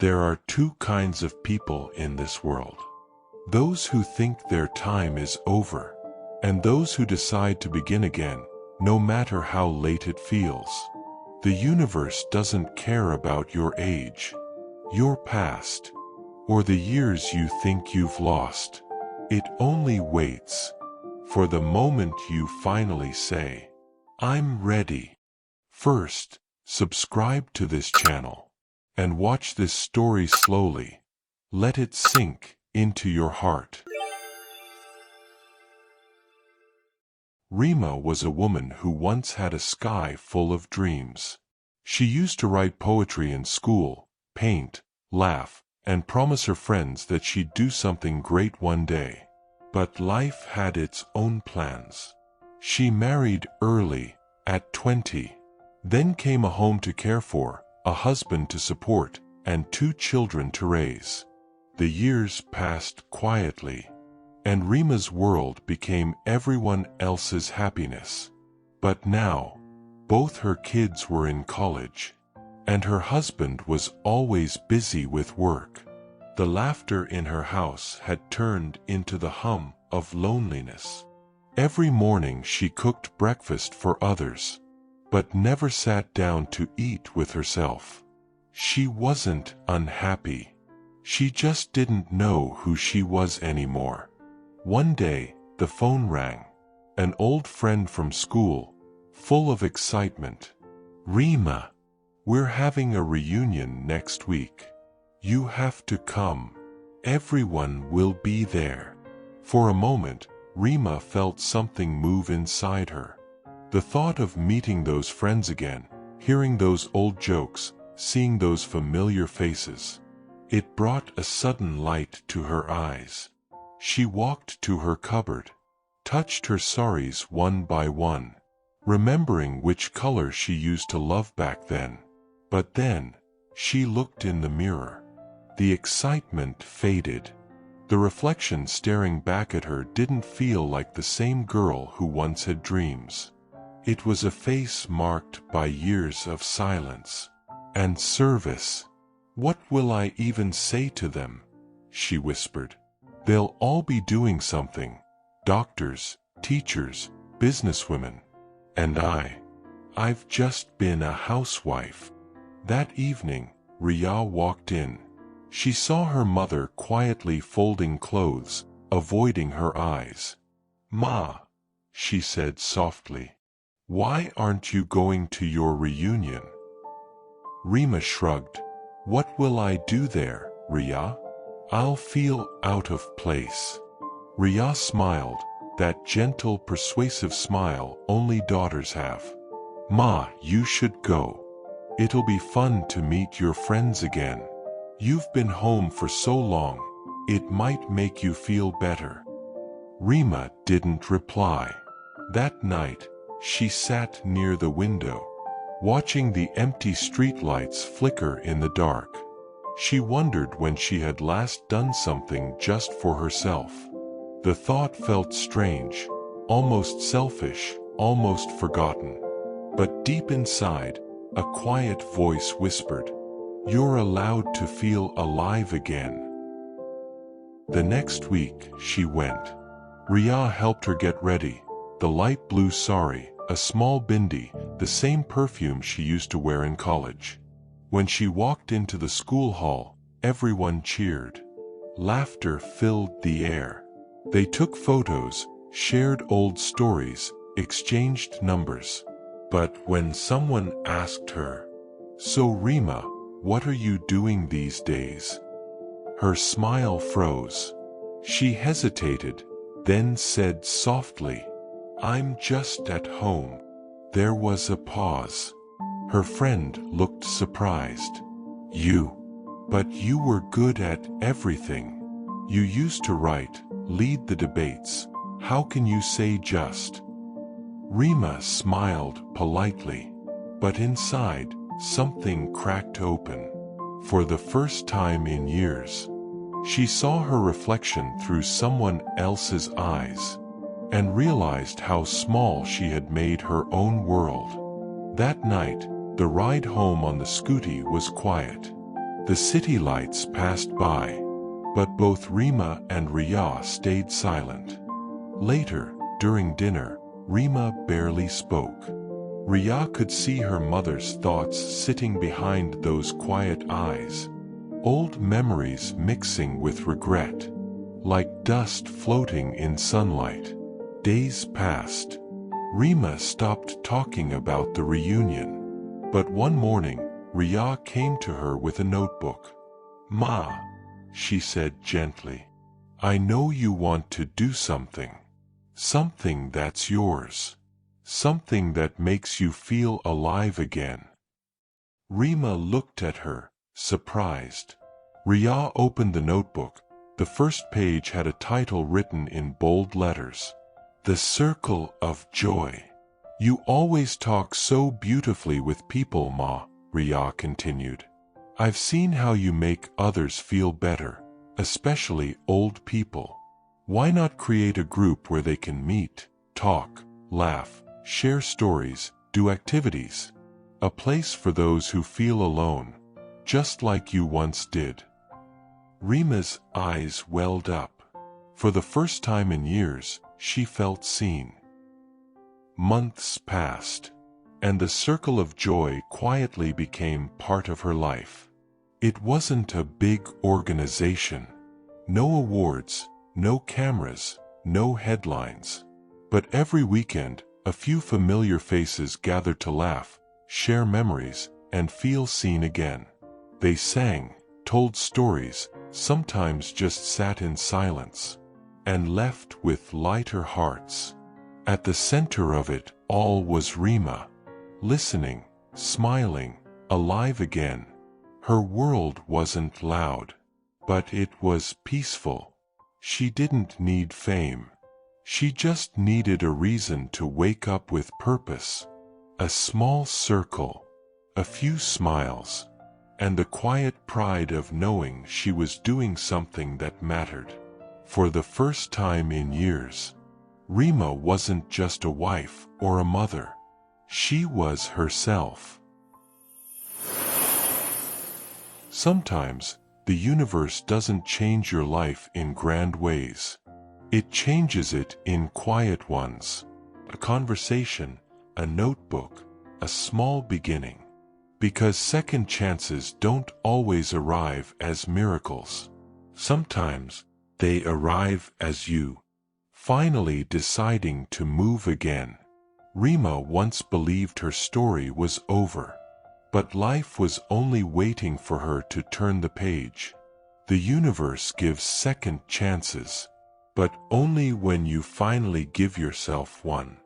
There are two kinds of people in this world. Those who think their time is over, and those who decide to begin again, no matter how late it feels. The universe doesn't care about your age, your past, or the years you think you've lost. It only waits for the moment you finally say, "I'm ready." First, subscribe to this channel and watch this story slowly. Let it sink into your heart. Reema was a woman who once had a sky full of dreams. She used to write poetry in school, paint, laugh, and promise her friends that she'd do something great one day. But life had its own plans. She married early, at 20. Then came a home to care for, a husband to support, and 2 children to raise. The years passed quietly, and Reema's world became everyone else's happiness. But now, both her kids were in college, and her husband was always busy with work. The laughter in her house had turned into the hum of loneliness. Every morning she cooked breakfast for others, but never sat down to eat with herself. She wasn't unhappy. She just didn't know who she was anymore. One day, the phone rang. An old friend from school, full of excitement. "Reema, we're having a reunion next week. You have to come. Everyone will be there." For a moment, Reema felt something move inside her. The thought of meeting those friends again, hearing those old jokes, seeing those familiar faces. It brought a sudden light to her eyes. She walked to her cupboard, touched her saris one by one, remembering which color she used to love back then. But then, she looked in the mirror. The excitement faded. The reflection staring back at her didn't feel like the same girl who once had dreams. It was a face marked by years of silence and service. "What will I even say to them?" she whispered. "They'll all be doing something. Doctors, teachers, businesswomen. And I've just been a housewife." That evening, Reema walked in. She saw her mother quietly folding clothes, avoiding her eyes. "Ma," she said softly, "why aren't you going to your reunion?" Reema shrugged. "What will I do there, Reema? I'll feel out of place." Reema smiled, that gentle, persuasive smile only daughters have. "Ma, you should go. It'll be fun to meet your friends again. You've been home for so long, it might make you feel better." Reema didn't reply. That night, she sat near the window, watching the empty streetlights flicker in the dark. She wondered when she had last done something just for herself. The thought felt strange, almost selfish, almost forgotten. But deep inside, a quiet voice whispered, "You're allowed to feel alive again." The next week, she went. Reema helped her get ready. The light blue sari, a small bindi, the same perfume she used to wear in college. When she walked into the school hall, everyone cheered. Laughter filled the air. They took photos, shared old stories, exchanged numbers. But when someone asked her, "So Reema, what are you doing these days?" her smile froze. She hesitated, then said softly, "I'm just at home." There was a pause. Her friend looked surprised. But you were good at everything. You used to write, lead the debates. How can you say just?" Reema smiled politely, but inside, something cracked open. For the first time in years, she saw her reflection through someone else's eyes, and realized how small she had made her own world. That night, the ride home on the scooty was quiet. The city lights passed by, but both Reema and Riya stayed silent. Later, during dinner, Reema barely spoke. Riya could see her mother's thoughts sitting behind those quiet eyes, old memories mixing with regret, like dust floating in sunlight. Days passed. Reema stopped talking about the reunion, but one morning, Riya came to her with a notebook. "Ma," she said gently, "I know you want to do something. Something that's yours. Something that makes you feel alive again." Reema looked at her, surprised. Riya opened the notebook. The first page had a title written in bold letters. "The Circle of Joy." "You always talk so beautifully with people, Ma," Riya continued. "I've seen how you make others feel better, especially old people. Why not create a group where they can meet, talk, laugh, share stories, do activities? A place for those who feel alone, just like you once did." Reema's eyes welled up. For the first time in years, she felt seen. Months passed, and the Circle of Joy quietly became part of her life. It wasn't a big organization. No awards, no cameras, no headlines. But every weekend, a few familiar faces gathered to laugh, share memories, and feel seen again. They sang, told stories, sometimes just sat in silence, and left with lighter hearts. At the center of it all was Reema, listening, smiling, alive again. Her world wasn't loud, but it was peaceful. She didn't need fame. She just needed a reason to wake up with purpose. A small circle, a few smiles, and the quiet pride of knowing she was doing something that mattered. For the first time in years, Reema wasn't just a wife or a mother. She was herself. Sometimes, the universe doesn't change your life in grand ways. It changes it in quiet ones. A conversation, a notebook, a small beginning. Because second chances don't always arrive as miracles. Sometimes, they arrive as you finally deciding to move again. Reema once believed her story was over. But life was only waiting for her to turn the page. The universe gives second chances, but only when you finally give yourself one.